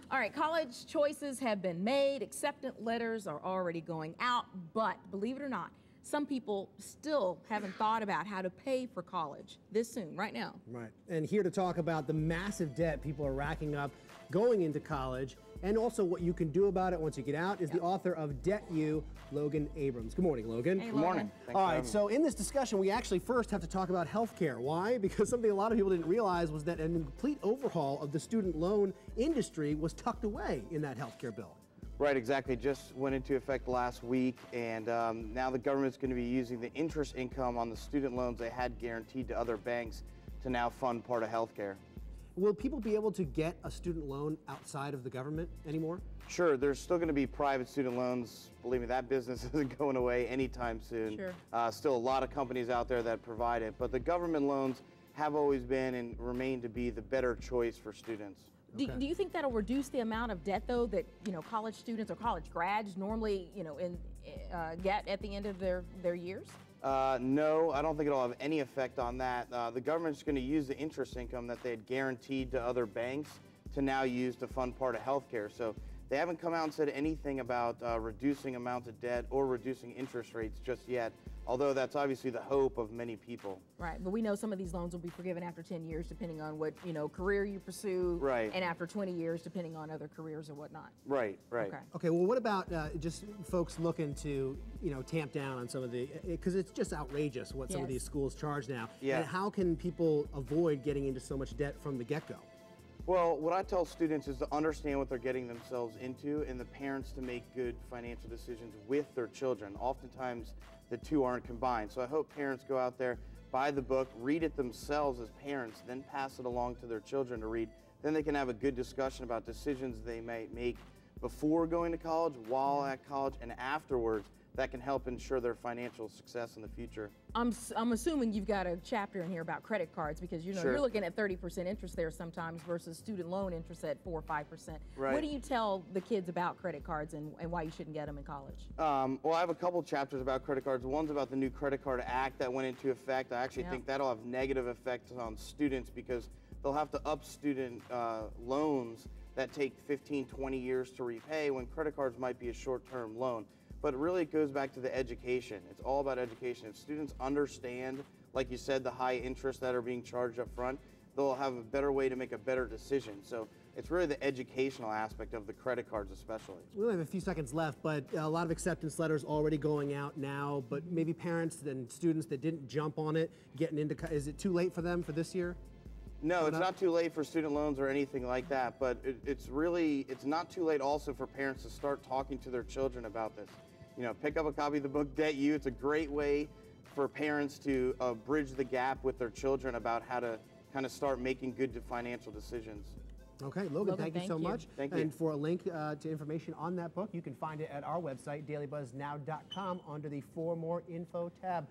All right, college choices have been made, acceptance letters are already going out, but believe it or not, some people still haven't thought about how to pay for college this soon, right now. Right, and here to talk about the massive debt people are racking up going into college, and also what you can do about it once you get out, is the author of Debt You, Logan Abrams. Good morning, Logan. Hey, Good morning. Logan. All right, so in this discussion, we actually first have to talk about healthcare. Why? Because something a lot of people didn't realize was that an complete overhaul of the student loan industry was tucked away in that healthcare bill. Right, exactly. Just went into effect last week, and now the government's going to be using the interest income on the student loans they had guaranteed to other banks to now fund part of healthcare. Will people be able to get a student loan outside of the government anymore? Sure, there's still going to be private student loans. Believe me, that business isn't going away anytime soon. Sure. Still a lot of companies out there that provide it, but the government loans have always been and remain to be the better choice for students. Do you think that'll reduce the amount of debt, though, that college students or college grads normally get at the end of their years? No, I don't think it'll have any effect on that. The government's going to use the interest income that they had guaranteed to other banks to now use to fund part of healthcare. So they haven't come out and said anything about reducing amounts of debt or reducing interest rates just yet, although that's obviously the hope of many people. Right, but we know some of these loans will be forgiven after 10 years depending on what career you pursue. Right. And after 20 years depending on other careers or whatnot. Right, right. Okay, well, what about just folks looking to, tamp down on some of the, because it's just outrageous what some of these schools charge now. Yeah. And how can people avoid getting into so much debt from the get-go? Well, what I tell students is to understand what they're getting themselves into, and the parents to make good financial decisions with their children. Oftentimes, the two aren't combined. So I hope parents go out there, buy the book, read it themselves as parents, then pass it along to their children to read. Then they can have a good discussion about decisions they might make before going to college, while at college, and afterwards. That can help ensure their financial success in the future. I'm assuming you've got a chapter in here about credit cards because Sure. you're looking at 30% interest there sometimes versus student loan interest at 4 or 5%. Right. What do you tell the kids about credit cards and why you shouldn't get them in college? Well, I have a couple chapters about credit cards. One's about the new Credit Card Act that went into effect. I actually think that'll have negative effects on students because they'll have to up student loans that take 15, 20 years to repay when credit cards might be a short-term loan. But really it goes back to the education. It's all about education. If students understand, like you said, the high interest that are being charged up front, they'll have a better way to make a better decision. So it's really the educational aspect of the credit cards especially. We only have a few seconds left, but a lot of acceptance letters already going out now, but maybe parents and students that didn't jump on it, getting into, is it too late for them for this year? No, it's not too late for student loans or anything like that, but it's not too late also for parents to start talking to their children about this. Pick up a copy of the book, Debt You. It's a great way for parents to bridge the gap with their children about how to kind of start making good financial decisions. Okay, Logan, thank you so much. Thank you. And for a link to information on that book, you can find it at our website, dailybuzznow.com, under the For More Info tab.